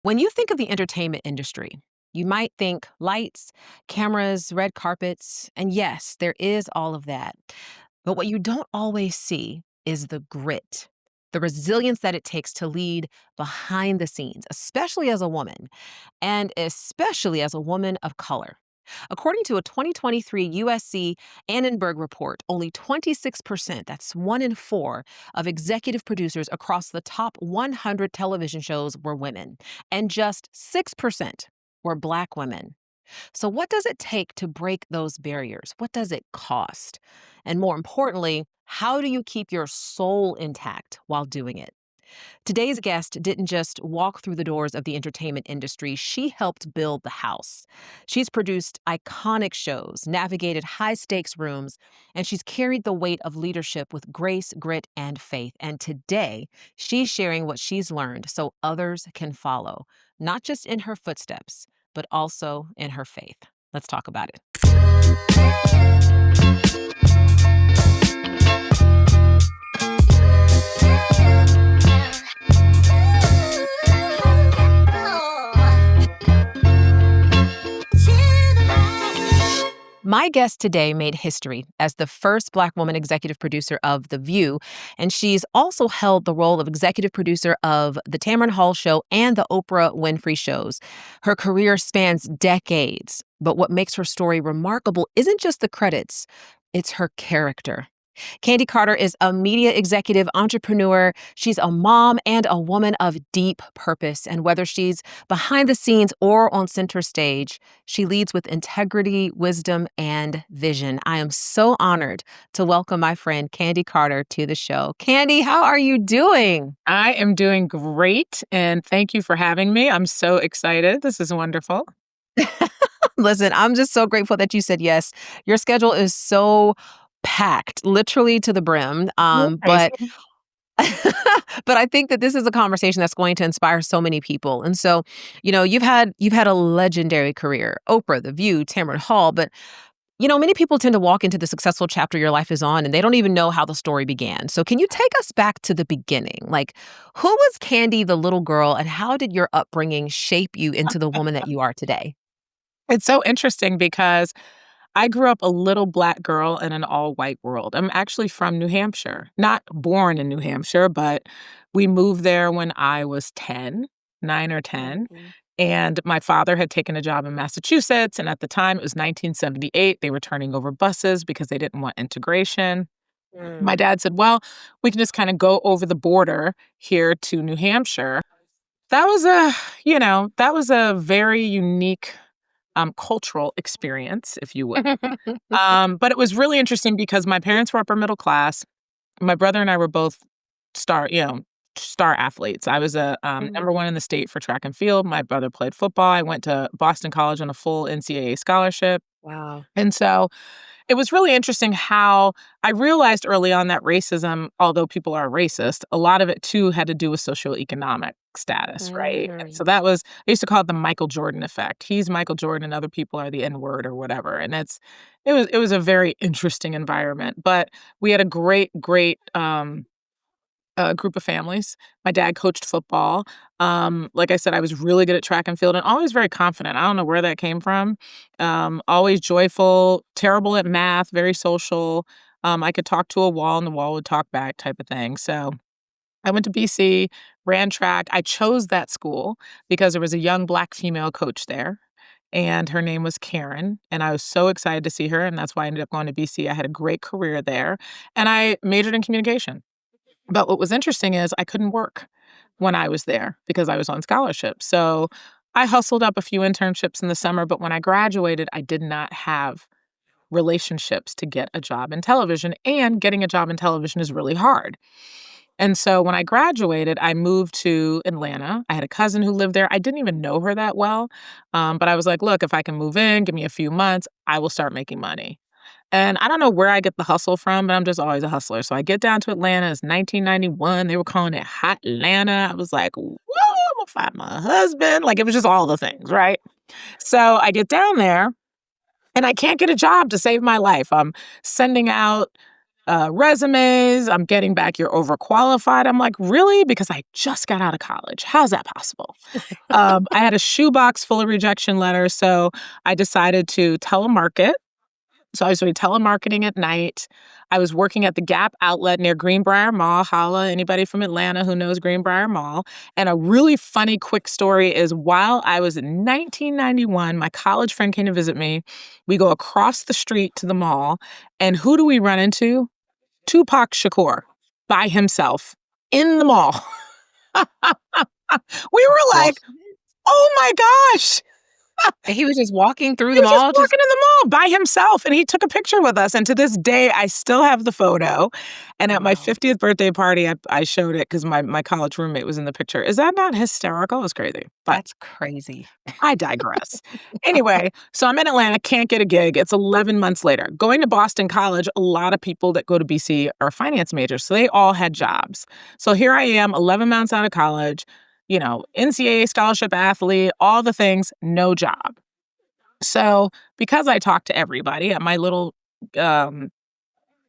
When you think of the entertainment industry, you might think lights, cameras, red carpets, and yes, there is all of that. But what you don't always see is the grit, the resilience that it takes to lead behind the scenes, especially as a woman, and especially as a woman of color. According to a 2023 USC Annenberg report, only 26%, that's one in four, of executive producers across the top 100 television shows were women, and just 6% were Black women. So, what does it take to break those barriers? What does it cost? And more importantly, how do you keep your soul intact while doing it? Today's guest didn't just walk through the doors of the entertainment industry, she helped build the house. She's produced iconic shows, navigated high stakes rooms, and she's carried the weight of leadership with grace, grit, and faith. And today, she's sharing what she's learned so others can follow, not just in her footsteps, but also in her faith. Let's talk about it. My guest today made history as the first Black woman executive producer of The View, and she's also held the role of executive producer of The Tamron Show and the Oprah Winfrey shows. Her career spans decades, but what makes her story remarkable isn't just the credits, it's her character. Candi Carter is a media executive entrepreneur. She's a mom and a woman of deep purpose. And whether she's behind the scenes or on center stage, she leads with integrity, wisdom, and vision. I am so honored to welcome my friend Candi Carter to the show. Candi, how are you doing? I am doing great, and thank you for having me. I'm so excited. This is wonderful. Listen, I'm just so grateful that you said yes. Your schedule is so packed, literally to the brim. But but I think that this is a conversation that's going to inspire so many people. And so, you've had a legendary career, Oprah, The View, Tamron Hall, but many people tend to walk into the successful chapter your life is on and they don't even know how the story began. So can you take us back to the beginning? Like, who was Candi the little girl and how did your upbringing shape you into the woman that you are today? It's so interesting because I grew up a little Black girl in an all-white world. I'm actually from New Hampshire, not born in New Hampshire, but we moved there when I was 9 or 10. And my father had taken a job in Massachusetts. And at the time, it was 1978. They were turning over buses because they didn't want integration. My dad said, well, we can just kind of go over the border here to New Hampshire. That was a very unique cultural experience, if you would. But it was really interesting because my parents were upper middle class. My brother and I were both star athletes. I was a number one in the state for track and field. My brother played football. I went to Boston College on a full NCAA scholarship. Wow. And so it was really interesting how I realized early on that racism, although people are racist, a lot of it too had to do with socioeconomic status, right? And so I used to call it the Michael Jordan effect. He's Michael Jordan and other people are the N-word or whatever. And it was a very interesting environment. But we had a great group of families. My dad coached football. Like I said, I was really good at track and field and always very confident. I don't know where that came from. Always joyful, terrible at math, very social. I could talk to a wall and the wall would talk back type of thing. So I went to BC, ran track. I chose that school because there was a young Black female coach there. And her name was Karen. And I was so excited to see her. And that's why I ended up going to BC. I had a great career there. And I majored in communication. But what was interesting is I couldn't work when I was there because I was on scholarship. So I hustled up a few internships in the summer, but when I graduated, I did not have relationships to get a job in television, and getting a job in television is really hard. And so when I graduated, I moved to Atlanta. I had a cousin who lived there. I didn't even know her that well, but I was like, look, if I can move in, give me a few months, I will start making money. And I don't know where I get the hustle from, but I'm just always a hustler. So I get down to Atlanta. It's 1991. They were calling it Hot Atlanta. I was like, whoa, I'm going to find my husband. Like, it was just all the things, right? So I get down there, and I can't get a job to save my life. I'm sending out resumes. I'm getting back, you're overqualified. I'm like, really? Because I just got out of college. How's that possible? I had a shoebox full of rejection letters, so I decided to telemarket. So I was doing telemarketing at night. I was working at the Gap outlet near Greenbrier Mall. Holla, anybody from Atlanta who knows Greenbrier Mall. And a really funny quick story is while I was in 1991, my college friend came to visit me. We go across the street to the mall, and who do we run into? Tupac Shakur by himself in the mall. We were Well, like, oh my gosh. he was just walking through He the was just mall, just walking in the mall by himself, and he took a picture with us, and to this day, I still have the photo, and at my wow, 50th birthday party, I showed it 'cause my college roommate was in the picture. Is that not hysterical? It was crazy, but that's crazy. I digress. Anyway, so I'm in Atlanta, can't get a gig. It's 11 months later. Going to Boston College, a lot of people that go to BC are finance majors, so they all had jobs. So here I am, 11 months out of college, NCAA scholarship athlete, all the things, no job. So, because I talked to everybody at my little, um,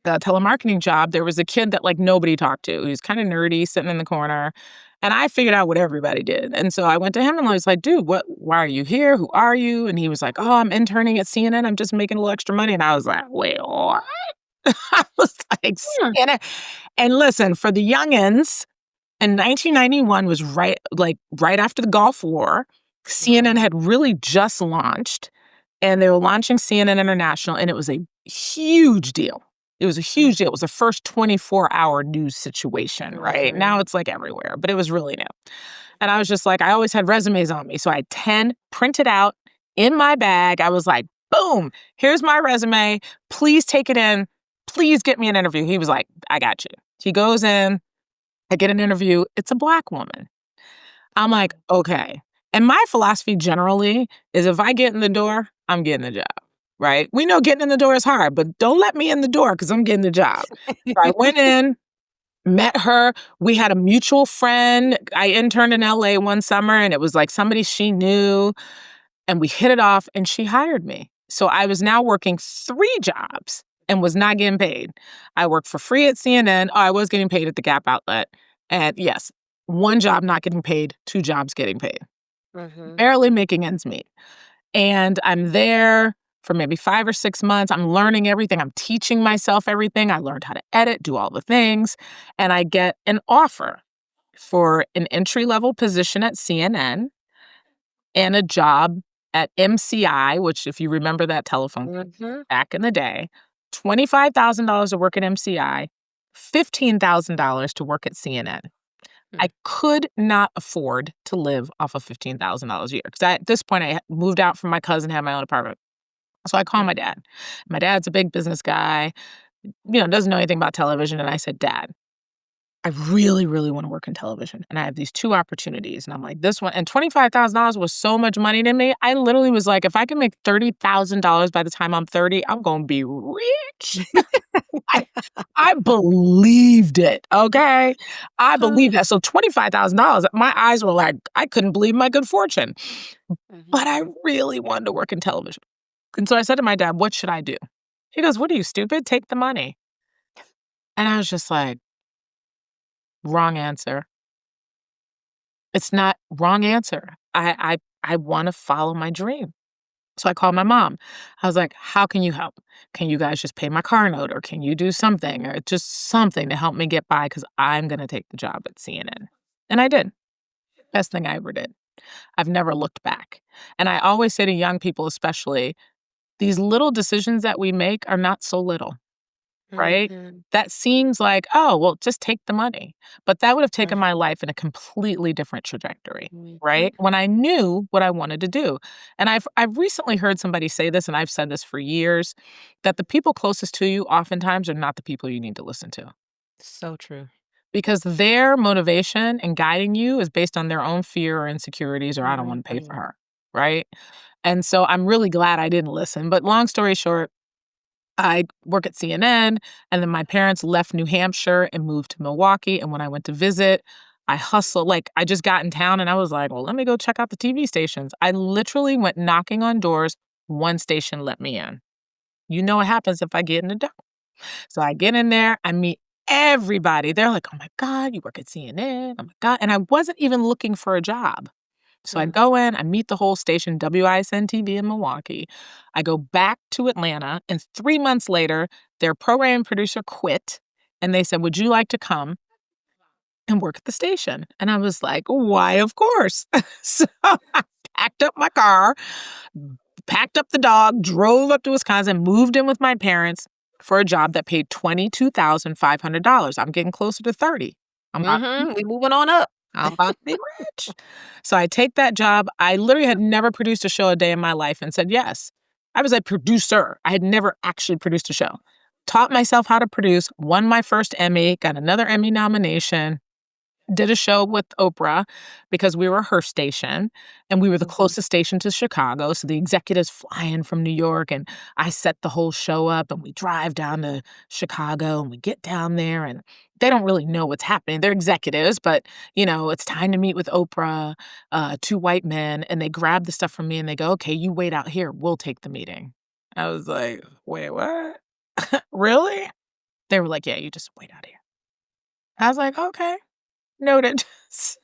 telemarketing job, there was a kid that, like, nobody talked to. He was kinda nerdy, sitting in the corner, and I figured out what everybody did, and so I went to him and I was like, "Dude, why are you here? Who are you?" And he was like, "Oh, I'm interning at CNN. I'm just making a little extra money." And I was like, "Wait, what?" I was like, Hmm, "CNN." And listen, for the youngins, and 1991 was right after the Gulf War. CNN wow. had really just launched, and they were launching CNN International, and it was a huge deal. It was a Mm, huge deal. It was the first 24-hour news situation, right? mhm. Now it's, like, everywhere, but it was really new. And I was just like I always had resumes on me, so I had 10 printed out in my bag. I was like, "Boom, here's my resume. Please take it in. Please get me an interview." He was like, "I got you." He goes in, I get an interview. It's a Black woman. I'm like, Wow. "Okay." And my philosophy generally is if I get in the door, I'm getting the job, right? We know getting in the door is hard, but don't let me in the door because 'cause I'm getting the job. So I went in, met her. We had a mutual friend. I interned in LA one summer, and it was like somebody she knew, and we hit it off, and she hired me. So I was now working 3 jobs and was not getting paid. I worked for free at CNN. Oh, I was getting paid at the Gap outlet. And yes, 1 job not getting paid, 2 jobs getting paid. Mhm. Barely making ends meet. And I'm there for maybe 5 or 6 months. I'm learning everything. I'm teaching myself everything. I learned how to edit, do all the things, and I get an offer for an entry-level position at CNN and a job at MCI, which if you remember that telephone Mhm. back in the day, $25,000 to work at MCI, $15,000 to work at CNN. I Mm, could not afford to live off of $15,000 a year because at this point, I had moved out from my cousin, had my own apartment. So I called my mhm. dad. My dad's a big business guy, doesn't know anything about television, and I said, "Dad, I really, really wanna work in television, and I have these 2 opportunities." And I'm like, "This one," and $25,000 was so much money to me, I literally was like, "If I can make $30,000 by the time I'm 30, I'm gonna be rich." I I believed it, okay? I believed that. So $25,000, my eyes were like, I couldn't believe my good fortune. But Mhm. I really wanted to work in television. And so I said to my dad, "What should I do?" He goes, "What are you, stupid? Take the money." And I was just like, "Wrong answer. It's not wrong answer. I wanna follow my dream." So I called my mom. I was like, "How can you help? Can you guys just pay my car note, or can you do something, or just something to help me get by? Because I'm gonna take the job at CNN." And I did. Best thing I ever did. I've never looked back. And I always say to young people especially, these little decisions that we make are not so little. Right? Mhm. That seems like, "Oh, well, just take the money." But that would have taken my Mhm. life in a completely different trajectory, Mhm. right? When I knew what I wanted to do. And I've recently heard somebody say this, and I've said this for years, that the people closest to you oftentimes are not the people you need to listen to. So true. Because their motivation in guiding you is based on their own fear or insecurities or "I don't wanna pay for Mhm. her." Right? And so I'm really glad I didn't listen. But long story short, I work at CNN, and then my parents left New Hampshire and moved to Milwaukee, and when I went to visit, I hustled like, I just got in town, and I was like, "Well, let me go check out the TV stations." I literally went knocking on doors, one station let me in. You know what happens if I get in the door. So I get in there, I meet everybody. They're like, "Oh my god, you work at CNN. Oh my god." And I wasn't even looking for a job. So I Mm. go in, I meet the whole station, WISN-TV in Milwaukee. I go back to Atlanta, and 3 months later, their program producer quit, and they said, "Would you like to come and work at the station?" And I was like, "Why, of course." So I packed up my car, packed up the dog, drove up to Wisconsin, moved in with my parents for a job that paid $22,500. I'm getting closer to 30. I'm about Mhm, we moving on up. I'm about to be rich. So I take that job. I literally had never produced a show a day in my life and said yes. I was a producer. I had never actually produced a show. Taught myself how to produce, won my first Emmy, got another Emmy nomination, did a show with Oprah because we were her station and we were the Mhm. closest station to Chicago. So the executives fly in from New York and I set the whole show up and we drive down to Chicago and we get down there and they don't really know what's happening. They're executives, but it's time to meet with Oprah, two white men, and they grab the stuff from me and they go, "Okay, you wait out here. We'll take the meeting." I was like, "Wait, what? Really?" They were like, "Yeah, you just wait out here." I was like, "Okay. Noted." So,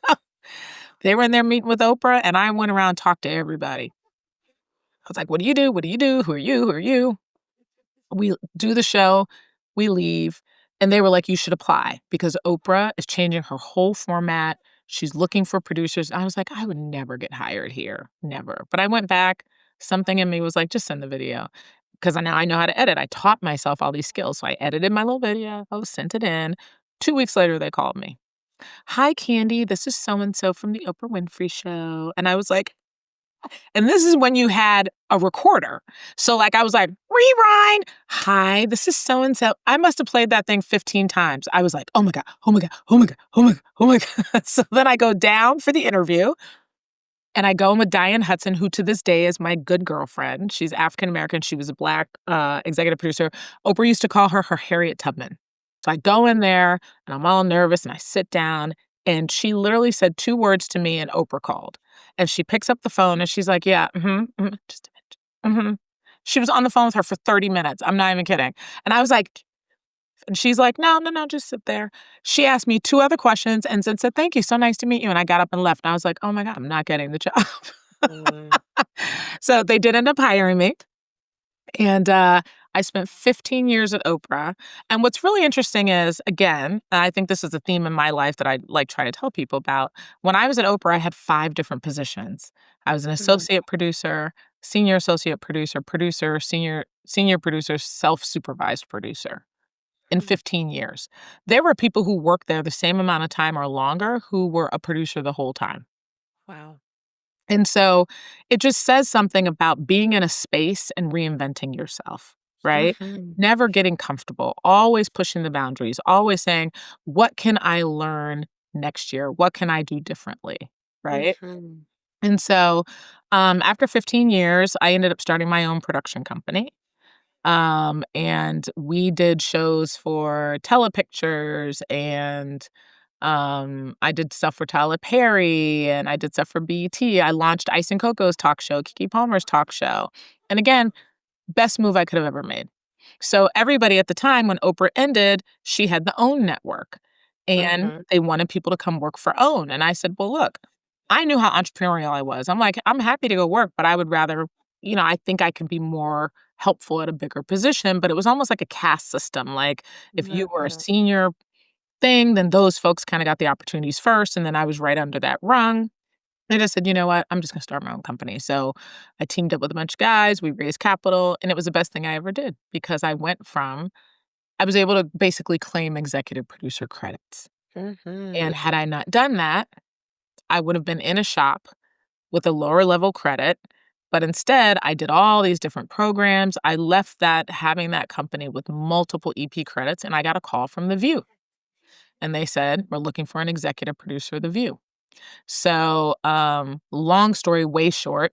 they were in there meeting with Oprah, and I went around and talked to everybody. I was like, "What do you do? What do you do? Who are you? Who are you?" We do the show, we leave, and they were like, "You should apply because Oprah is changing her whole format. She's looking for producers." I was like, "I would never get hired here, never." But I went back, something in me was like, "Just send the video," because now I know how to edit. I taught myself all these skills, so I edited my little video, sent it in. 2 weeks later, they called me. "Hi, Candy. This is so and so from the Oprah Winfrey Show." And I was like, and this is when you had a recorder. So, like, I was like, "Rewind. Hi, this is so and so." I must have played that thing 15 times. I was like, "Oh my God. Oh my God. Oh my God. Oh my God. Oh my God." So then I go down for the interview and I go in with Diane Hudson, who to this day is my good girlfriend. She's African American. She was a Black executive producer. Oprah used to call her Harriet Tubman. So I go in there and I'm all nervous and I sit down and she literally said 2 words to me and Oprah called. And she picks up the phone and she's like, "Yeah, just a minute. She was on the phone with her for 30 minutes. I'm not even kidding. And I was like, and she's like, "No, no, no, just sit there." She asked me 2 other questions and then said, "Thank you, so nice to meet you," and I got up and left, and I was like, "Oh my god, I'm not getting the job." Mm. So they did end up hiring me, and, I spent 15 years at Oprah, and what's really interesting is, again, I think this is a theme in my life that I, like, try to tell people about. When I was at Oprah, I had 5 different positions. I was an Mhm. associate producer, senior associate producer, producer, senior producer, self-supervised producer in Mm. 15 years. There were people who worked there the same amount of time or longer who were a producer the whole time. Wow. And so it just says something about being in a space and reinventing yourself, right? Mhm. Never getting comfortable, always pushing the boundaries, always saying, "What can I learn next year? What can I do differently?" Right? Mhm. And so after 15 years, I ended up starting my own production company. And we did shows for Telepictures and I did stuff for Tyler Perry and I did stuff for BET. I launched Ice and Coco's talk show, Kiki Palmer's talk show. And again, best move I could have ever made. So everybody at the time when Oprah ended, she had the OWN network and Mhm. they wanted people to come work for OWN. And I said, "Well, look, I knew how entrepreneurial I was. I'm like, I'm happy to go work, but I would rather, I think I can be more helpful at a bigger position." But it was almost like a caste system. Like if you were a Mhm. senior thing, then those folks kind of got the opportunities first. And then I was right under that rung. I just said, "You know what? I'm just gonna start my own company." So I teamed up with a bunch of guys, we raised capital, and it was the best thing I ever did because I was able to basically claim executive producer credits. And Mhm. had I not done that, I would have been in a shop with a lower level credit. But instead, I did all these different programs. I left that having that company with multiple EP credits, and I got a call from The View. And they said, "We're looking for an executive producer of The View." So, long story way short,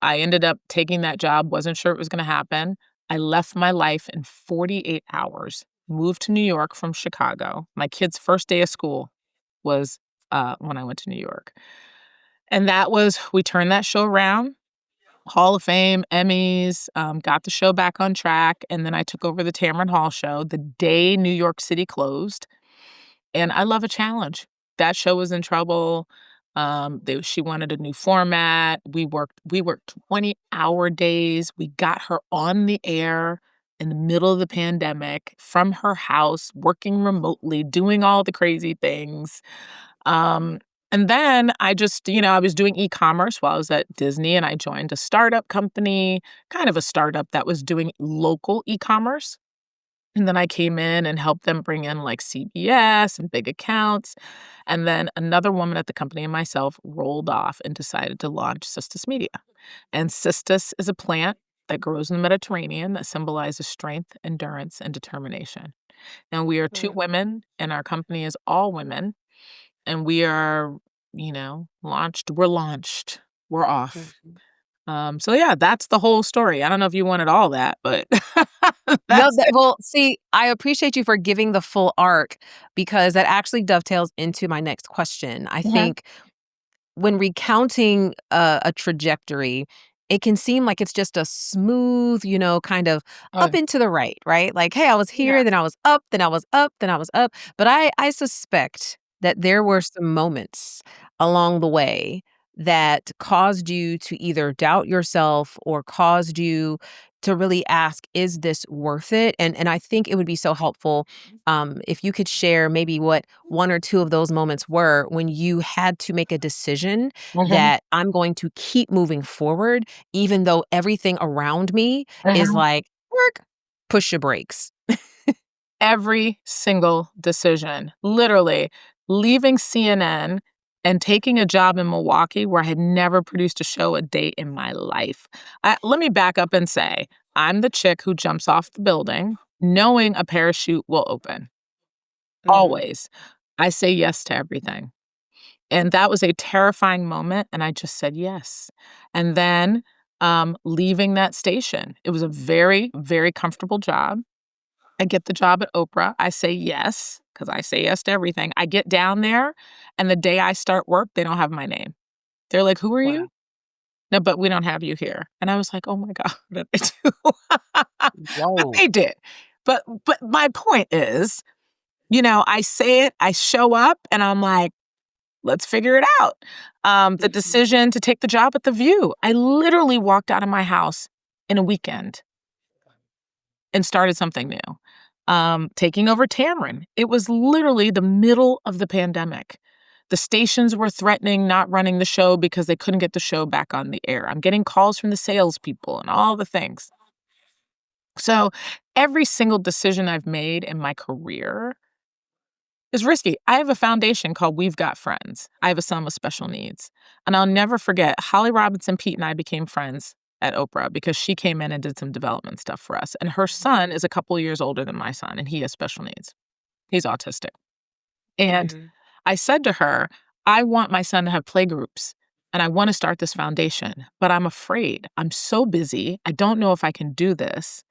I ended up taking that job, wasn't sure it was gonna happen. I left my life in 48 hours, moved to New York from Chicago. My kid's first day of school was, when I went to New York. And that was we turned that show around. Hall of Fame, Emmys, got the show back on track, and then I took over the Tamron Hall show the day New York City closed, and I love a challenge. That show was in trouble. She wanted a new format. We worked 20-hour days. We got her on the air in the middle of the pandemic from her house, working remotely, doing all the crazy things. Um, and then I was doing e-commerce while I was at Disney, and I joined a startup company, kind of a startup that was doing local e-commerce. And then I came in and helped them bring in like CBS and big accounts. And then another woman at the company and myself rolled off and decided to launch Cistus Media. And cistus is a plant that grows in the Mediterranean that symbolizes strength, endurance, and determination. Now we are two Mm, women, and our company is all women. And we are, launched. We're launched. We're off. mhm. So yeah, that's the whole story. I don't know if you wanted all that, but No, that's that it. well, see, I appreciate you for giving the full arc because that actually dovetails into my next question. I Mhm. think when recounting a trajectory, it can seem like it's just a smooth, kind of up Oh, and to the right? Like, hey, I was yeah. here, then I was up, then I was up, then I was up. But I suspect that there were some moments along the way that caused you to either doubt yourself or caused you to really ask, is this worth it? And I think it would be so helpful if you could share maybe what one or two of those moments were when you had to make a decision Mhm, that I'm going to keep moving forward, even though everything around me is mhm. like, work, push your brakes. Every single decision, literally leaving CNN and taking a job in Milwaukee where I had never produced a show a day in my life. Let me back up and say, I'm the chick who jumps off the building knowing a parachute will open, Mm, always. I say yes to everything. And that was a terrifying moment, and I just said yes. And then, leaving that station, it was a very, very comfortable job. I get the job at Oprah. I say yes, because I say yes to everything. I get down there, and the day I start work, they don't have my name. They're like, "Who are wow. you?" "No, but we don't have you here." And I was like, "Oh my god, what did I do?" But Whoa. they did. But my point is, I say it, I show up, and I'm like, "Let's figure it out." The Mhm. decision to take the job at The View, I literally walked out of my house in a weekend and started something new. Taking over Tamron, it was literally the middle of the pandemic. The stations were threatening not running the show because they couldn't get the show back on the air. I'm getting calls from the salespeople and all the things. So every single decision I've made in my career is risky. I have a foundation called We've Got Friends. I have a son with special needs. And I'll never forget, Holly Robinson Pete and I became friends at Oprah because she came in and did some development stuff for us. And her son is a couple years older than my son, and he has special needs. He's autistic. And Mhm. I said to her, I want my son to have playgroups and I want to start this foundation, but I'm afraid. I'm so busy. I don't know if I can do this.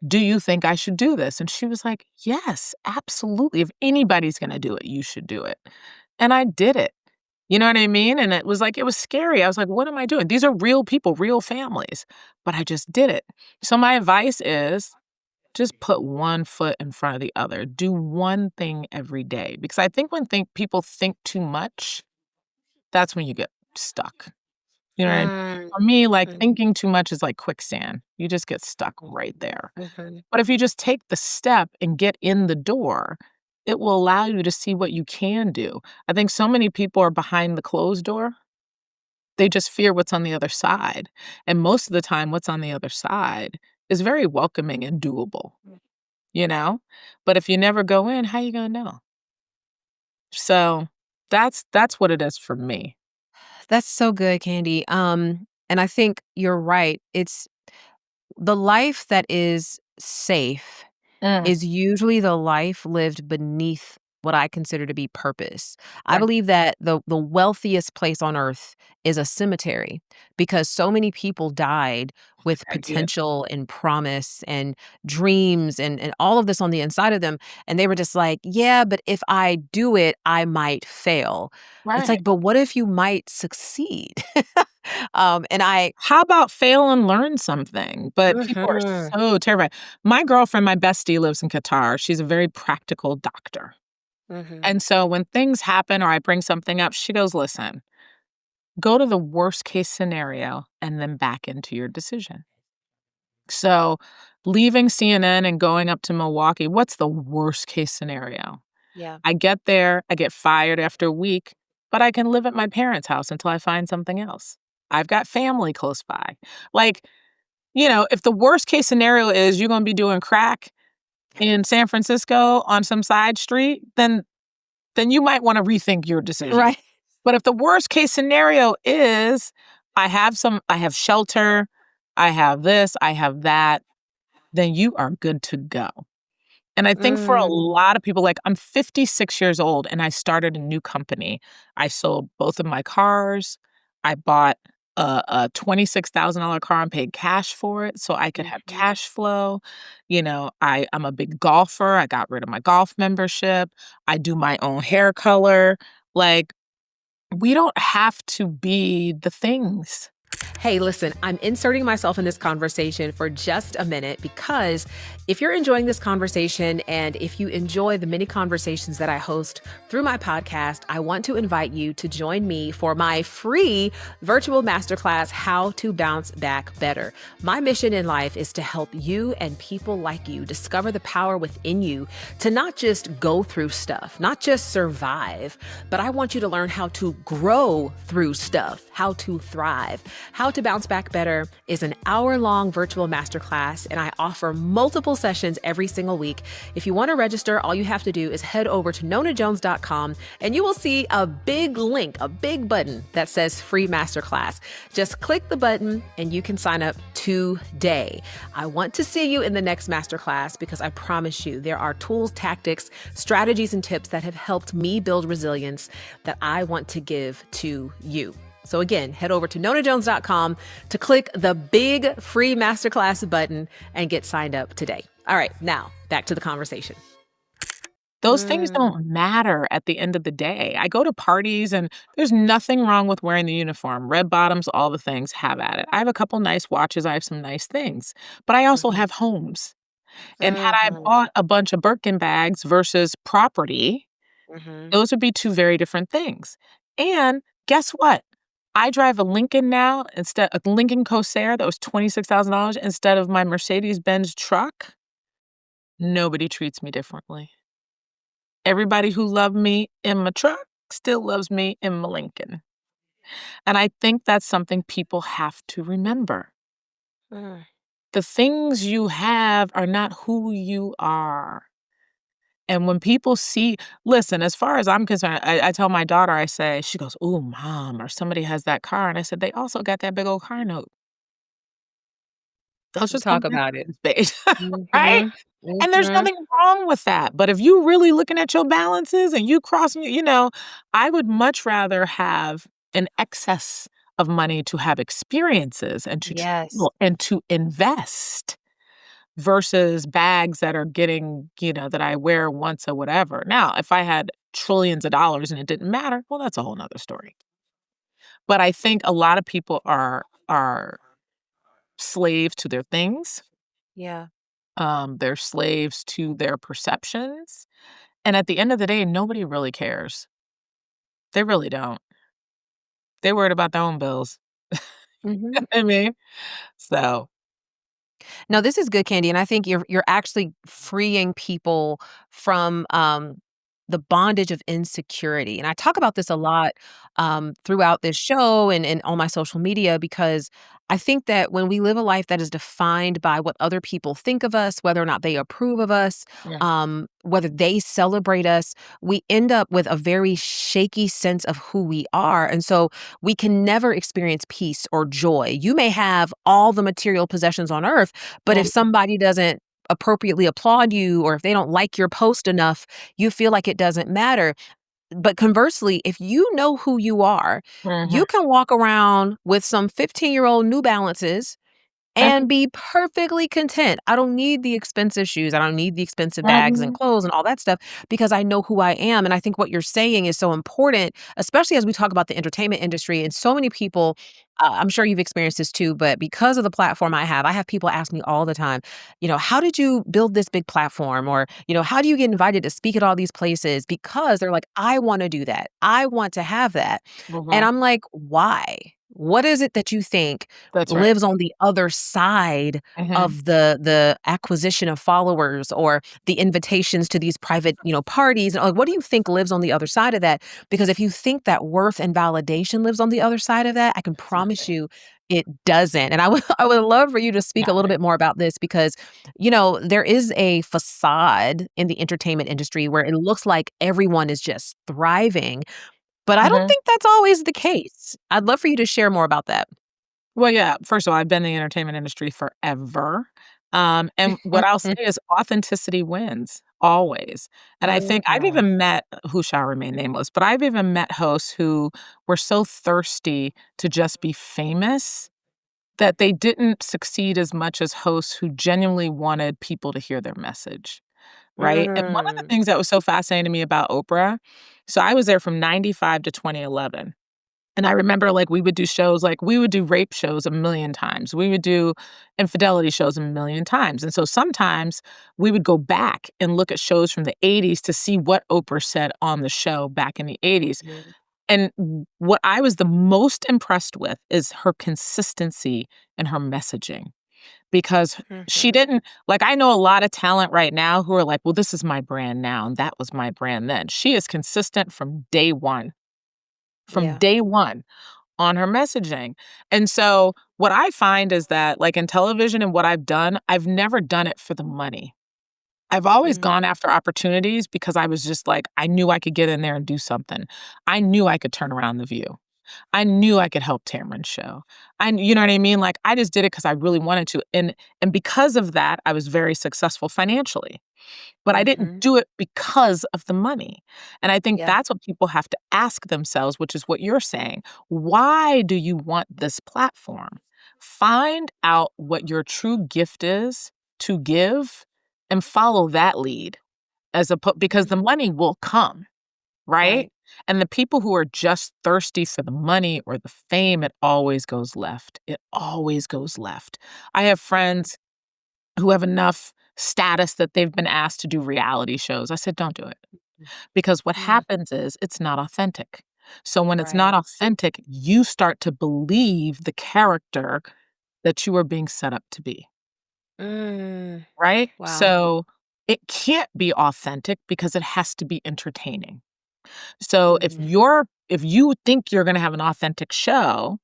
Do you think I should do this? And she was like, yes, absolutely. If anybody's going to do it, you should do it. And I did it. You know what I mean? And it was scary. I was like, what am I doing? These are real people, real families. But I just did it. So my advice is just put one foot in front of the other. Do one thing every day. Because I think when people think too much, that's when you get stuck. You know what I mean? Mm, For me, like mhm, thinking too much is like quicksand. You just get stuck right there. mhm. But if you just take the step and get in the door, it will allow you to see what you can do. I think so many people are behind the closed door. They just fear what's on the other side. And most of the time, what's on the other side is very welcoming and doable, you know? But if you never go in, how you gonna know? So that's what it is for me. That's so good, Candy. And I think you're right. It's the life that is safe Mm, is usually the life lived beneath what I consider to be purpose. I right, believe that the wealthiest place on earth is a cemetery because so many people died with right, yeah, potential and promise and dreams and all of this on the inside of them. And they were just like, yeah, but if I do it, I might fail. It's right, like, but what if you might succeed? And I How about fail and learn something? But people are Mhm. so terrified. My girlfriend, my bestie, lives in Qatar. She's a very practical doctor. Mhm. And so when things happen or I bring something up, she goes, "Listen, go to the worst case scenario and then back into your decision." So leaving CNN and going up to Milwaukee, what's the worst case scenario? Yeah. I get there, I get fired after a week, but I can live at my parents' house until I find something else. I've got family close by. Like, if the worst case scenario is you're gonna be doing crack in San Francisco on some side street, then you might wanna rethink your decision. Right. But if the worst case scenario is I have shelter, I have this, I have that, then you are good to go. And I think for a Mm. lot of people, like, I'm 56 years old and I started a new company. I sold both of my cars. I bought a $26,000 car and paid cash for it so I could have Mhm. cash flow. I'm a big golfer. I got rid of my golf membership. I do my own hair color. Like, we don't have to be the things. Hey, listen, I'm inserting myself in this conversation for just a minute because if you're enjoying this conversation and if you enjoy the many conversations that I host through my podcast, I want to invite you to join me for my free virtual masterclass, How to Bounce Back Better. My mission in life is to help you and people like you discover the power within you to not just go through stuff, not just survive, but I want you to learn how to grow through stuff, how to thrive. How to Bounce Back Better is an hour-long virtual masterclass, and I offer multiple sessions every single week. If you want to register, all you have to do is head over to nonajones.com, and you will see a big link, a big button that says free masterclass. Just click the button, and you can sign up today. I want to see you in the next masterclass because I promise you there are tools, tactics, strategies, and tips that have helped me build resilience that I want to give to you. So again, head over to nonajones.com to click the big free masterclass button and get signed up today. All right, now back to the conversation. Those things Mm, don't matter at the end of the day. I go to parties and there's nothing wrong with wearing the uniform. Red bottoms, all the things, have at it. I have a couple nice watches, I have some nice things, but I also mhm, have homes. And had I mhm, bought a bunch of Birkin bags versus property, mhm. those would be 2 very different things. And guess what? I drive a Lincoln now instead a Lincoln Corsair that was $26,000 instead of my Mercedes-Benz truck. Nobody treats me differently. Everybody who loved me in my truck still loves me in my Lincoln. And I think that's something people have to remember. Mm. The things you have are not who you are. And when people see listen, as far as I'm concerned, I tell my daughter, I say, she goes, "Ooh, mom," or somebody has that car. And I said, "They also got that big old car note. Let's just go Talk back about to it. the space." Right? Mhm, And there's mhm. nothing wrong with that. But if you really looking at your balances and you crossing, I would much rather have an excess of money to have experiences and to Yes. travel and to invest versus bags that are getting, that I wear once or whatever. Now, if I had trillions of dollars and it didn't matter, well, that's a whole nother story. But I think a lot of people are slaves to their things. Yeah. They're slaves to their perceptions. And at the end of the day, nobody really cares. They really don't. They're worried about their own bills. Mhm. I mean, so No, this is good, Candy, and I think you're actually freeing people from the bondage of insecurity. And I talk about this a lot throughout this show and on my social media because I think that when we live a life that is defined by what other people think of us, whether or not they approve of us, yeah. whether they celebrate us, we end up with a very shaky sense of who we are. And so we can never experience peace or joy. You may have all the material possessions on earth, but if Mm, somebody doesn't appropriately applaud you or if they don't like your post enough, you feel like it doesn't matter. But conversely, if you know who you are, mhm, you can walk around with some 15-year-old New Balances and be perfectly content. I don't need the expensive shoes. I don't need the expensive bags and Mhm. clothes and all that stuff because I know who I am. And I think what you're saying is so important, especially as we talk about the entertainment industry. And so many people, I'm sure you've experienced this too, but because of the platform I have people ask me all the time, how did you build this big platform? Or, how do you get invited to speak at all these places? Because they're like, I want to do that. I want to have that. And Mhm. I'm like, why? What is it that you think That's right. lives on the other side Mhm. of the acquisition of followers or the invitations to these private, parties? Like, what do you think lives on the other side of that? Because if you think that worth and validation lives on the other side of that, I can That's not promise it. you it doesn't. And I would I would love for you to speak a Not little it. bit more about this because, there is a facade in the entertainment industry where it looks like everyone is just thriving, but I don't Mhm. think that's always the case. I'd love for you to share more about that. Well, yeah, first of all, I've been in the entertainment industry forever, and what I'll say is authenticity wins, always, and I think I've Mm. even met who shall remain nameless, but I've even met hosts who were so thirsty to just be famous that they didn't succeed as much as hosts who genuinely wanted people to hear their message, right? And one of the Mm. things that was so fascinating to me about Oprah, so I was there from '95 to 2011. And I remember, like, we would do shows like, we would do rape shows a million times. We would do infidelity shows a million times. And so sometimes we would go back and look at shows from the '80s to see what Oprah said on the show back in the '80s. Mhm. And what I was the most impressed with is her consistency and her messaging because she Mhm. didn't like, I know a lot of talent right now who are like, "Well, this is my brand now, and that was my brand then." She is consistent from Yeah. day one on her messaging. And so what I find is that, like, in television and what I've done, I've never done it for the money. I've always gone Mm. after opportunities because I was just like, I knew I could get in there and do something. I knew I could turn around The View. I knew I could help Tamron's show. You know what I mean? Like, I just did it because I really wanted to. And because of that, I was very successful financially. But I didn't Mhm. do it because of the money. And I think Yeah. that's what people have to ask themselves, which is what you're saying. Why do you want this platform? Find out what your true gift is to give and follow that lead because the Mhm. money will come, right? Right. And the people who are just thirsty for the money or the fame, it always goes left. It always goes left. I have friends who have enough status that they've been asked to do reality shows. I said, "Don't do it." Because what Mm. happens is it's not authentic. So when it's not Right. authentic, you start to believe the character that you are being set up to be, Mm. right? Wow. So it can't be authentic because it has to be entertaining. So if Mhm. you think you're gonna have an authentic show,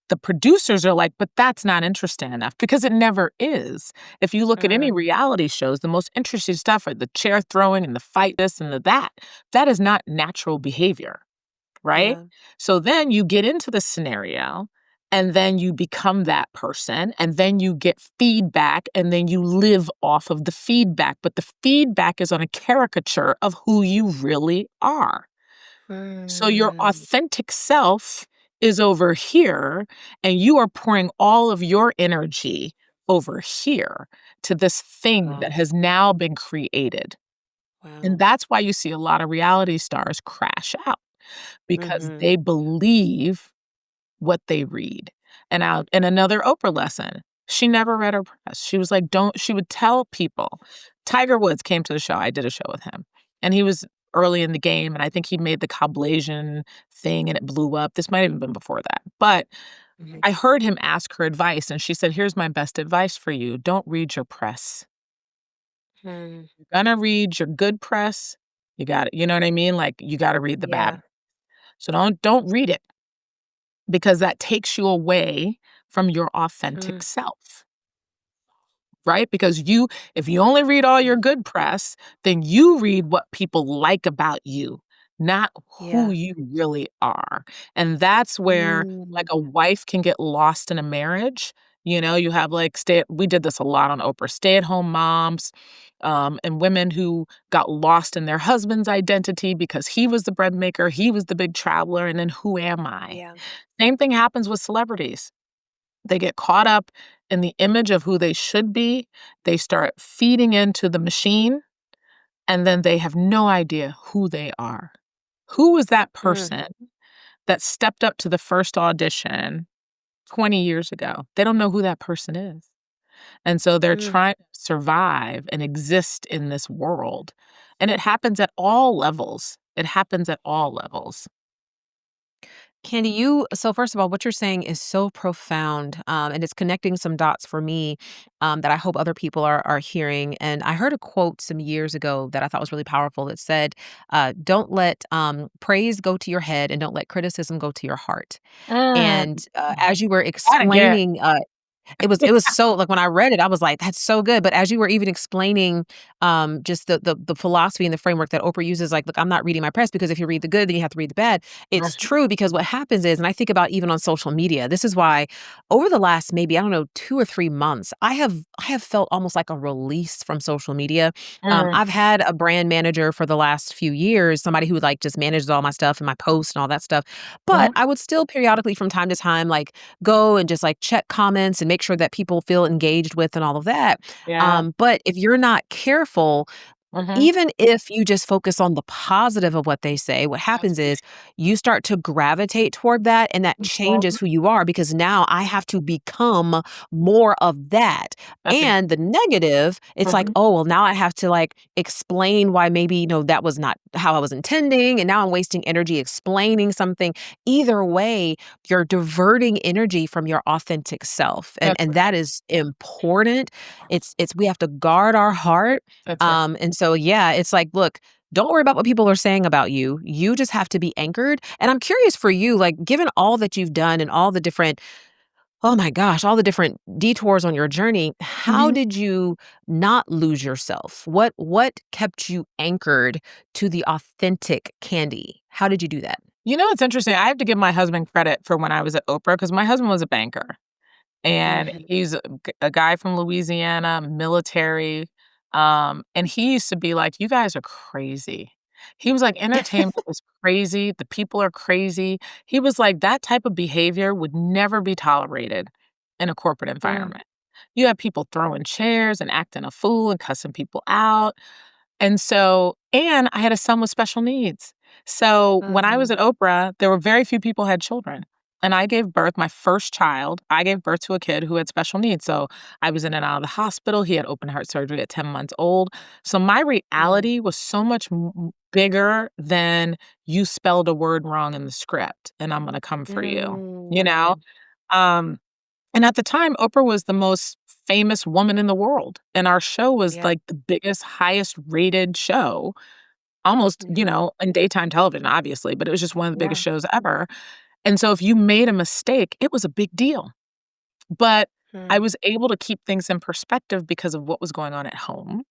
the producers are like, "But that's not interesting enough," because it never is. If you look at any Mm. reality shows, the most interesting stuff are the chair throwing and the fight this and the that. That is not natural behavior, right? Yeah. So then you get into the scenario, and then you become that person, and then you get feedback, and then you live off of the feedback, but the feedback is on a caricature of who you really are. So your Mm. authentic self is over here, and you are pouring all of your energy over here to this thing that Wow. has now been created. And Wow. that's why you see a lot of reality stars crash out because Mhm. they believe what they read. And another Oprah lesson, she never read her press. She was like, don't she would tell people. Tiger Woods came to the show. I did a show with him. And he was early in the game, and I think he made the Coblasian thing and it blew up. This might have even been before that. But Mhm. I heard him ask her advice, and she said, "Here's my best advice for you. Don't read your press. Mm. You're gonna read your good press. You got it. You know what I mean? Like you gotta read the bad. Yeah. So don't read it because that takes you away from your Mm. authentic self, right? Because if you only read all your Mhm. good press, then you read what people like about you, not who Yeah. you really are. And that's where, like, Mm. a wife can get lost in a marriage. You have like we did this a lot on Oprah, stay-at-home moms, and women who got lost in their husband's identity because he was the bread maker, he was the big traveler, and then who am I? Yeah. Same thing happens with celebrities. They get caught up in the image of who they should be. They start feeding into the machine, and then they have no idea who they are. Who was that Mm, person that stepped up to the first audition 20 years ago? They don't know who that person is. And so they're mm. trying to survive and exist in this world. And it happens at all levels. It happens at all levels. Candy, so first of all, what you're saying is so profound, and it's connecting some dots for me, that I hope other people are hearing. And I heard a quote some years ago that I thought was really powerful that said, "Don't let praise go to your head, and don't let criticism go to your heart." Mm. And as you were Gotta get. explaining, it was so like, when I read it, I was like, "That's so good," but as you were even explaining, just the philosophy and the framework that Oprah uses, like, "Look, I'm not reading my press because if you read the good, then you have to read the bad." It's Mhm, true because what happens is, and I think about even on social media, this is why over the last maybe, I don't know, 2 or 3 months, I have felt almost like a release from social media. mm, I've had a brand manager for the last few years, somebody who, like, just manages all my stuff and my posts and all that stuff, but mhm. I would still periodically from time to time, like, go and just, like, check comments and make sure that people feel engaged with and all of that. Yeah. But if you're not careful, Mhm. even if you just focus on the positive of what they say, what happens Absolutely. is you start to gravitate toward that, and that changes Mhm. who you are because now I have to become more of that. That's And the negative, it's like, mhm. oh, well, now I have to like explain why maybe, that was not how I was intending. And now I'm wasting energy explaining something. Either way, you're diverting energy from your authentic self. And That's and right. that is important. It's we have to guard our heart, That's right. and so, yeah, it's like, look, don't worry about what people are saying about you. You just have to be anchored. And I'm curious for you, like, given all that you've done and all the different, oh my gosh, all the different detours on your journey, how Mhm. did you not lose yourself? What kept you anchored to the authentic Candy? How did you do that? You know, it's interesting. I have to give my husband credit for when I was at Oprah because my husband was a banker. And Mhm, he's a guy from Louisiana, military, and he used to be like, "You guys are crazy." He was like, "Entertainment is crazy, the people are crazy." He was like, "That type of behavior would never be tolerated in a corporate mm, environment." You have people throwing chairs and acting a fool and cussing people out. And I had a son with special needs. So, when I was mhm, at Oprah, there were very few people had children, and I gave birth my first child, I gave birth to a kid who had special needs, so I was in and out of the hospital, he had open heart surgery at 10 months old, so my mm, reality was so much bigger than you spelled a word wrong in the script, and I'm gonna come for you, you know? mm, Um and at the time, Oprah was the most famous woman in the world, and our show was, yeah, like, the biggest, highest rated show, almost, mhm, in daytime television, obviously, but it was just one of the yeah, biggest shows ever, and so if you made a mistake, it was a big deal, but I mm, was able to keep things in perspective because of what was going on at home.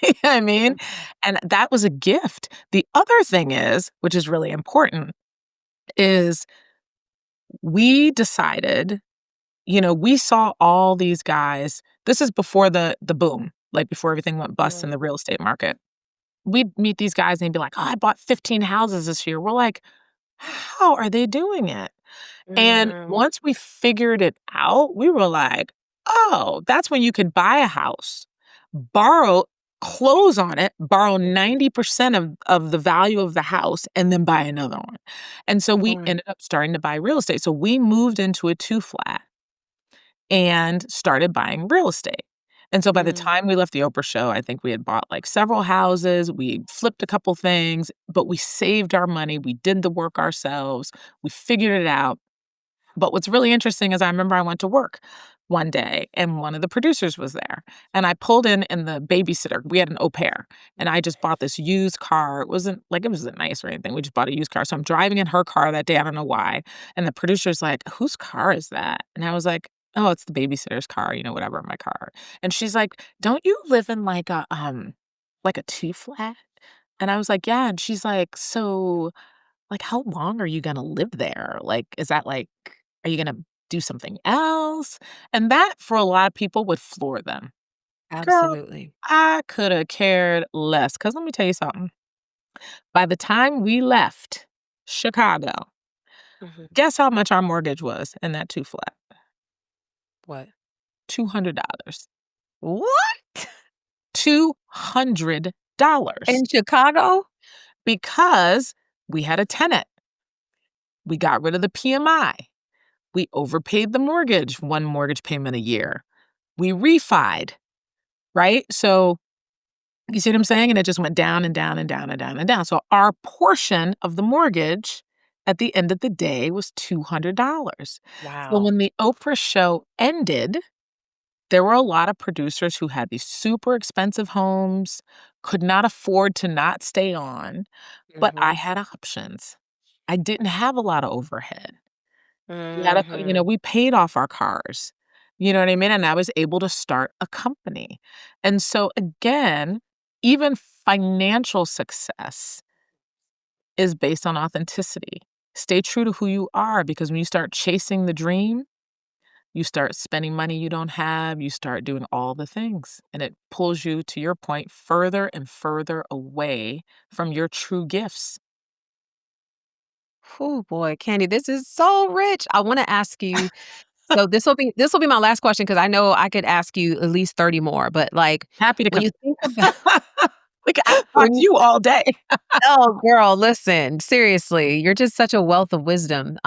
You know what I mean? mhm, And that was a gift. The other thing is, which is really important, is we decided we saw all these guys. This is before the boom, like, before everything went bust in mm, the real estate market. We'd meet these guys and they'd be like, "Oh, I bought 15 houses this year." We're like, "How are they doing it?" And mhm, once we figured it out, we were like, "Oh, that's when you could buy a house, borrow close on it, borrow 90% of the value of the house, and then buy another one." And so we mm, ended up starting to buy real estate. So we moved into a 2 flat and started buying real estate. And so by the mm, time we left the Oprah show, I think we had bought like several houses, we flipped a couple things, but we saved our money, we did the work ourselves, we figured it out. But what's really interesting is I remember I went to work one day and one of the producers was there. And I pulled in the babysitter. We had an au pair. And I just bought this used car. It wasn't nice or anything. We just bought a used car. So I'm driving in her car that day. I don't know why. And the producer's like, "Whose car is that?" And I was like, "Oh, it's the babysitter's car, whatever, my car." And she's like, "Don't you live in like a two flat?" And I was like, "Yeah." And she's like, "So like, how long are you gonna live there? Like, is that like are you gonna do something else?" And that, for a lot of people, would floor them. Girl, absolutely. I coulda cared less. Cause let me tell you something. By the time we left Chicago, Mhm. guess how much our mortgage was in that 2 flat? What? $200. What? $200 In Chicago? because we had a tenant. We got rid of the PMI. We overpaid the mortgage, one mortgage payment a year. We refied, right? So you see what I'm saying? And it just went down and down and down and down and down. So our portion of the mortgage at the end of the day was $200. So Wow. when the Oprah show ended, there were a lot of producers who had these super expensive homes, could not afford to not stay on, but I Mhm. had options. I didn't have a lot of overhead. We had a Mhm. we paid off our cars. You know what I mean? And I was able to start a company. And so again, even financial success is based on authenticity. Stay true to who you are because when you start chasing the dream, you start spending money you don't have, you start doing all the things, and it pulls you, to your point, further and further away from your true gifts. Oh boy, Candy, this is so rich. I wanna ask you, so this will be my last question because I know I could ask you at least 30 more, but, like, Happy to when come. you think about I could talk when to you you all day. oh, girl, listen, seriously, you're just such a wealth of wisdom.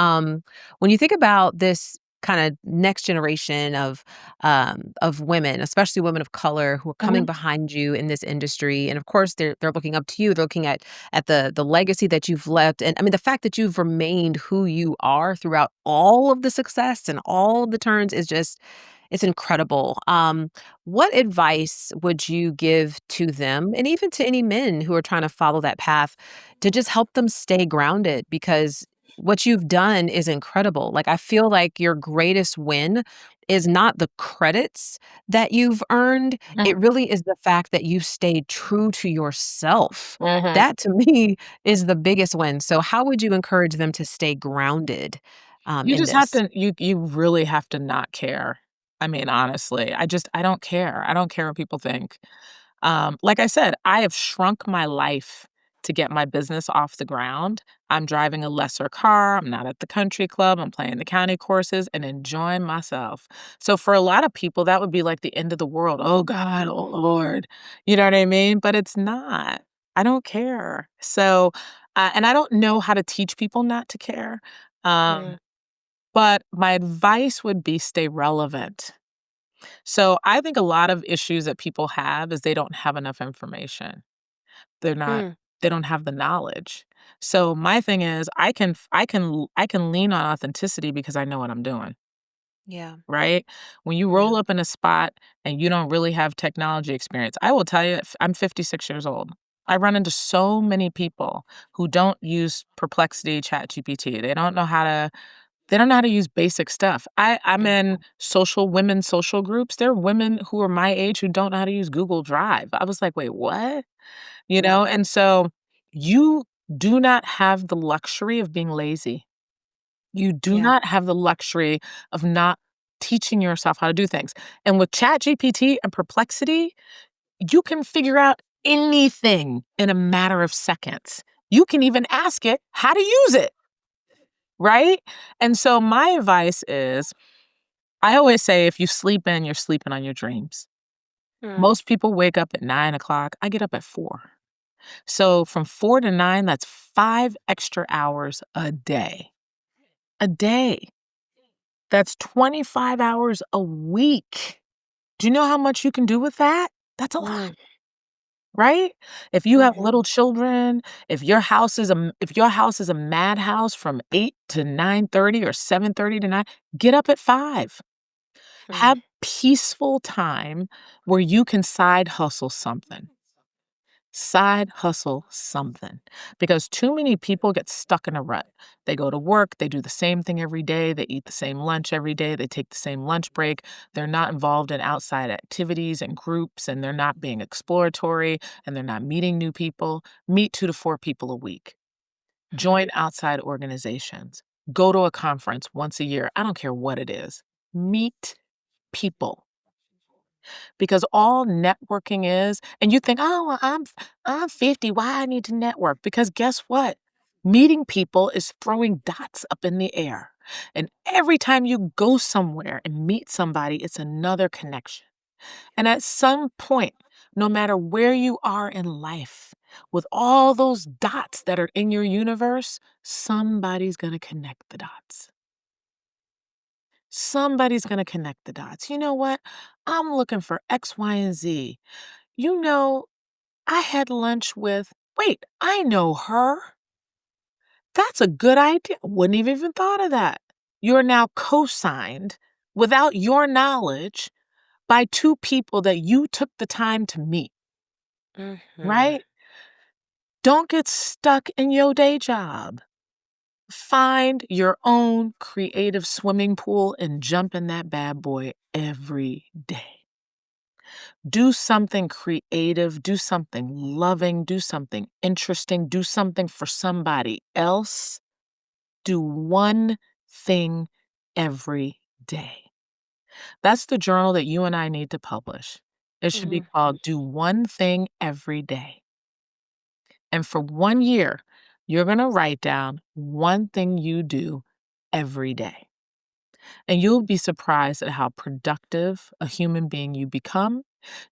When you think about this kinda next generation of women, especially women of color who are coming Mhm, behind you in this industry, and of course, they're looking up to you, they're looking at the legacy that you've left, and I mean, the fact that you've remained who you are throughout all of the success and all the turns is just it's incredible. What advice would you give to them and even to any men who are trying to follow that path to just help them stay grounded? Because what you've done is incredible. Like, I feel like your greatest win is not the credits that you've earned. It mhm, really is the fact that you stayed true to yourself. mhm. That to me is the biggest win. So, how would you encourage them to stay grounded You in just have this? to you really have to not care. I mean, honestly, I don't care. I don't care what people think. Like I said, I have shrunk my life to get my business off the ground. I'm driving a lesser car. I'm not at the country club. I'm playing the county courses and enjoying myself. So for a lot of people, that would be like the end of the world. Oh God, oh Lord. You know what I mean? But it's not. I don't care. So, and I don't know how to teach people not to care. Mm, But my advice would be stay relevant. So I think a lot of issues that people have is they don't have enough information. They're not mm, they don't have the knowledge. So my thing is I can lean on authenticity because I know what I'm doing, yeah, right? When you yeah. roll up in a spot and you don't really have technology experience, I will tell you I'm 56 years old. I run into so many people who don't use Perplexity, ChatGPT. They don't know how to use basic stuff. I'm in Mhm, women's social groups. There are women who are my age who don't know how to use Google Drive. I was like, "Wait, what?" You mm, know? And so you do not have the luxury of being lazy. You do yeah. not have the luxury of not teaching yourself how to do things. And with ChatGPT and Perplexity, you can figure out anything in a matter of seconds. You can even ask it how to use it, right? And so my advice is I always say if you sleep in, you're sleeping on your dreams. Mm, Most people wake up at 9 o'clock. I get up at 4. So from 4 to 9, that's 5 extra hours a day. A day. That's 25 hours a week. Do you know how much you can do with that? That's a lot, mm, right? If you have mhm, little children, if your house is a madhouse from 8 to 9:30 or 7:30 to 9, get up at 5. mm, Have peaceful time where you can side hustle something. Side hustle something. Because too many people get stuck in a rut. They go to work, they do the same thing every day, they eat the same lunch every day, they take the same lunch break. They're not involved in outside activities and groups, and they're not being exploratory, and they're not meeting new people. Meet 2 to 4 people a week. mm, Join outside organizations. Go to a conference once a year. I don't care what it is. Meet people because all networking is and you think, "Oh, well, I'm 50, why I need to network?" Because guess what? Meeting people is throwing dots up in the air. And every time you go somewhere and meet somebody, it's another connection. And at some point, no matter where you are in life, with all those dots that are in your universe, somebody's going to connect the dots. Somebody's going to connect the dots. You know what? I'm looking for X, Y, and Z. You know, I had lunch with, wait, I know her. That's a good idea. Wouldn't have even thought of that. You're now co signed without your knowledge by two people that you took the time to meet, Mhm. right? Don't get stuck in your day job. Find your own creative swimming pool and jump in that bad boy every day. Do something creative, do something loving, do something interesting, do something for somebody else. Do one thing every day. That's the journal that you and I need to publish. It should be Mhm. called Do One Thing Every Day. And for 1 year, you're going to write down one thing you do every day. And you'll be surprised at how productive a human being you become.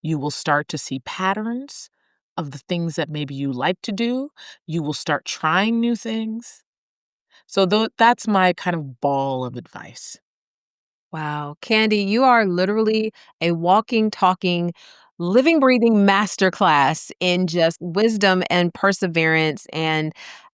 You will start to see patterns of the things that maybe you like to do. You will start trying new things. So that's my kind of ball of advice. Wow. Candy, you are literally a walking, talking, living, breathing masterclass in just wisdom and perseverance. And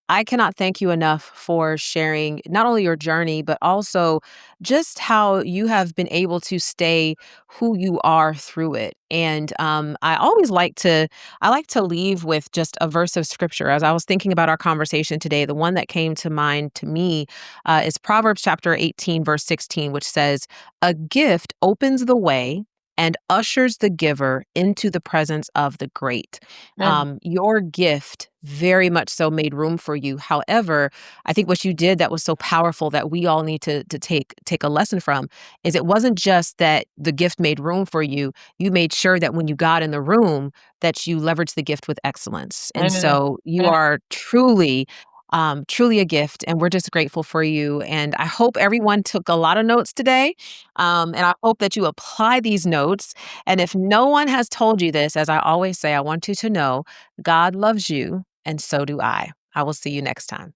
I cannot thank you enough for sharing not only your journey, but also just how you have been able to stay who you are through it. And I like to leave with just a verse of scripture. As I was thinking about our conversation today, the one that came to mind to me is Proverbs chapter 18, verse 16, which says, "A gift opens the way and ushers the giver into the presence of the great." Yeah. Your gift very much so made room for you. However, I think what you did that was so powerful that we all need to take a lesson from is it wasn't just that the gift made room for you. You made sure that when you got in the room that you leveraged the gift with excellence. And Yeah. so you Yeah. are truly a gift, and we're just grateful for you. And I hope everyone took a lot of notes today. And I hope that you apply these notes. And if no one has told you this, as I always say, I want you to know God loves you, and so do I. I will see you next time.